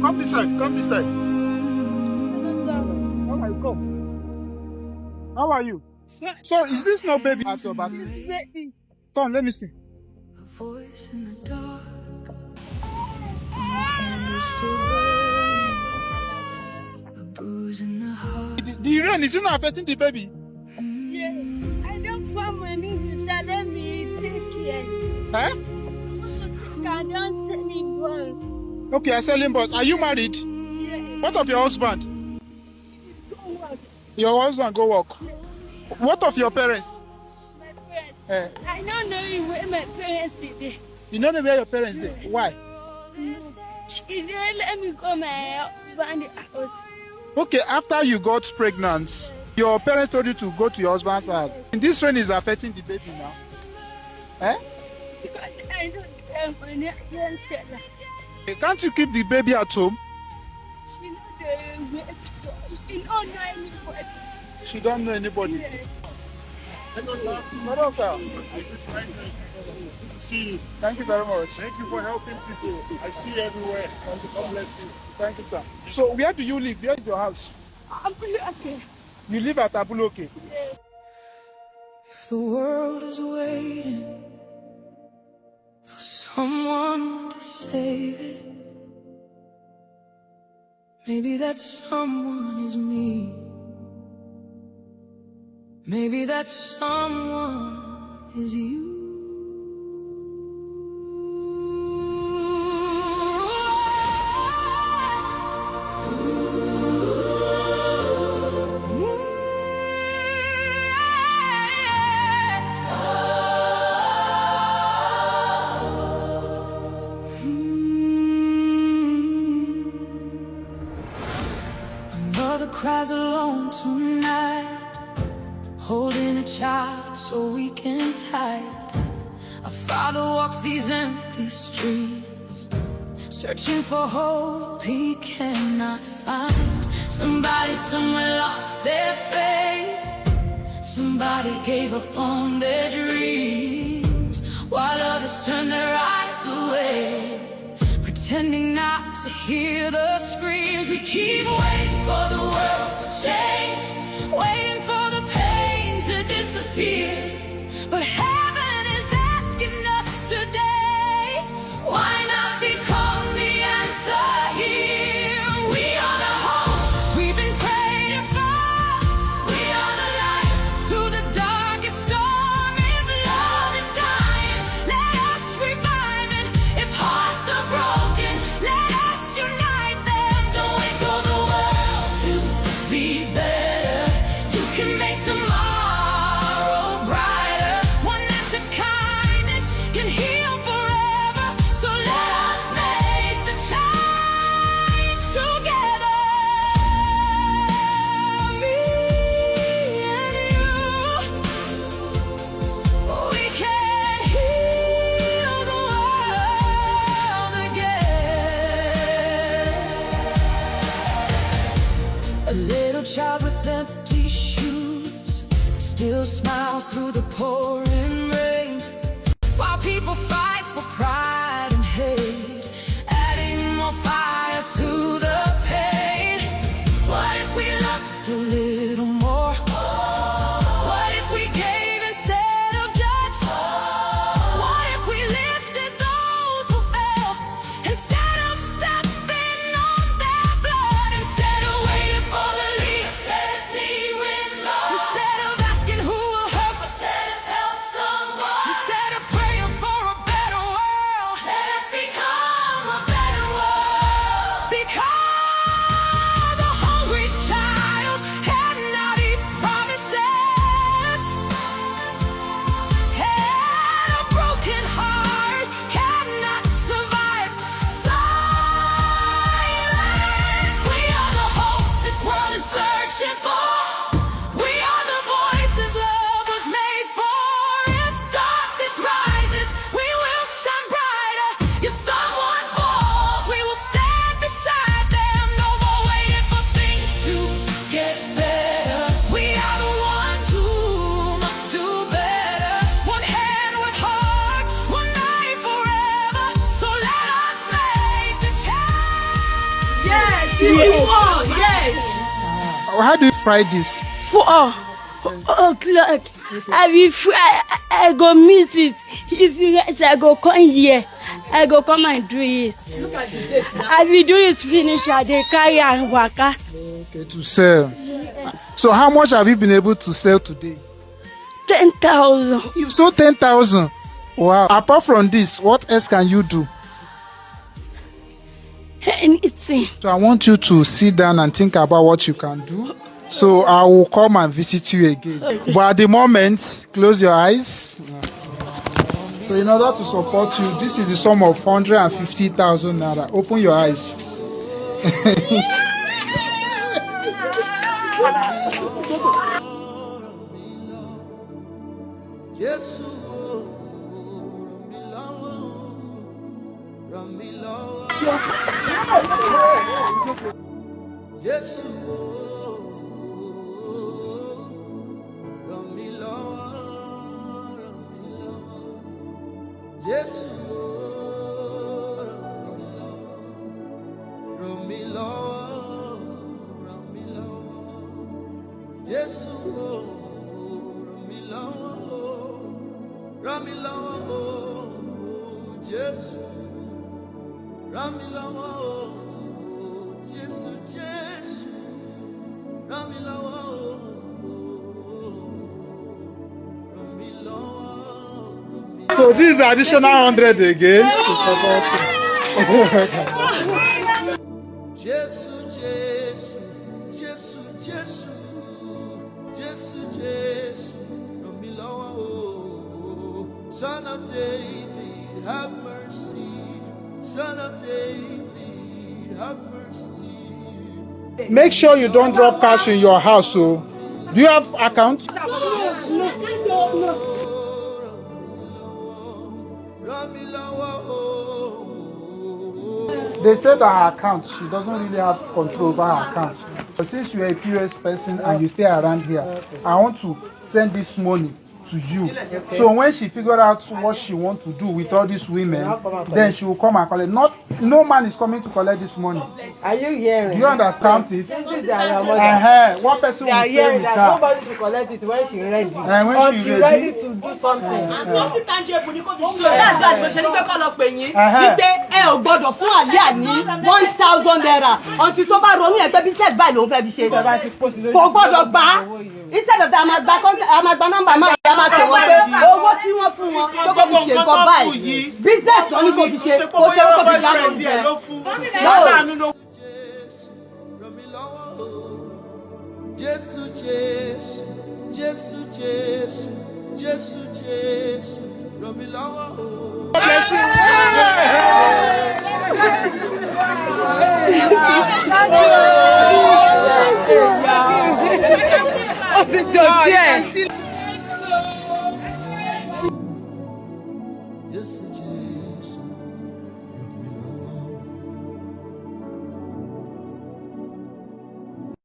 Come this side, come this side. How are you? So, is this no baby at your back? Baby. Come, let me see. A voice in the dark. A bruise in the heart. The rain is not affecting the baby. Yeah. I don't find money to let me take care. Eh? I don't sell him balls. Okay, I selling balls. Are you married? Yeah. What of your husband? Go work. Your husband go work. Yeah. What of your parents? My parents. Eh? I don't know where my parents are. You don't know where your parents are? Why? She didn't let me go my husband house. Okay, after you got pregnant, your parents told you to go to your husband's house. And this rain is affecting the baby now. Eh? Because I don't get money. I can't sell that. Can't you keep the baby at home? She know the wait for. She don't know anybody. She don't know anybody. Yeah. Hello, sir. Good to see you. Thank you very much. Thank you for helping people. I see you everywhere. God bless you. Thank you, sir. So, where do you live? Where is your house? I'm okay. You live at Abuloke. Yeah. If the world is waiting for someone to save it, maybe that someone is me. Maybe that someone is you. Cries alone tonight, holding a child so weak and tired. A father walks these empty streets, searching for hope he cannot find. Somebody somewhere lost their faith. Somebody gave up on their dreams, while others turned their eyes away, pretending not to hear the screams. We keep waiting for the world to change, waiting for the pain to disappear. But heaven is asking us today, why not become the answer here? We are the hope we've been praying for. We are the light through the darkest storm. If love is dying, let us revive it. If hearts are broken, let us unite them. Don't wait for the world to be better. You can make tomorrow brighter. One act of kindness can heal forever. So let us make the change together. Me and you, we can heal the world again. A little child with empty shoes still smiles through the pouring rain, while people fight for pride and hate, adding more fire to the pain. What if we loved a little more? What if we gave instead of judged? What if we lifted those who fell, instead of stepping on their blood? Instead of waiting for the lead, let us lead with love. Instead of asking who will help us, let us help Yes. How do you fry this? 4 o'clock. I go miss it. If you guys, I go come here. I go come and do it. I will do it finish. I dey carry and waka. Okay, to sell. So how much have you been able to sell today? 10,000. You've sold 10,000. Wow. Apart from this, what else can you do? Anything. So I want you to sit down and think about what you can do. So I will come and visit you again. But at the moment, close your eyes. So in order to support you, this is the sum of 150,000 naira. Open your eyes. So this is additional 100 again to support you. Son of David, have mercy. Son of David, have mercy. Make sure you don't drop cash in your house. So, do you have account? They said that her account, she doesn't really have control over her account. But since you're a POS person and you stay around here, I want to send this money to you. So when she figured out what she wants to do with all these women, then she will come and collect. No man is coming to collect this money. Are you hearing? Do you understand it? One person will stay with her. Nobody should collect it when she's ready. When she's ready to do something. And something tangible. So that's that. But she need to call up penny. $1,000 until to buy Romi and baby said buy no baby share. For God of bar. Instead of that, I'm at number. Owó tí wọ́n fún wọn tó kò fi ṣe nǹkan báyìí business tó ní kò fi ṣe kò ṣe kò fi dáná jẹ. Jésù Jésù Jésù Jésù Jésù Jésù ràn mí lọ́wọ́ o.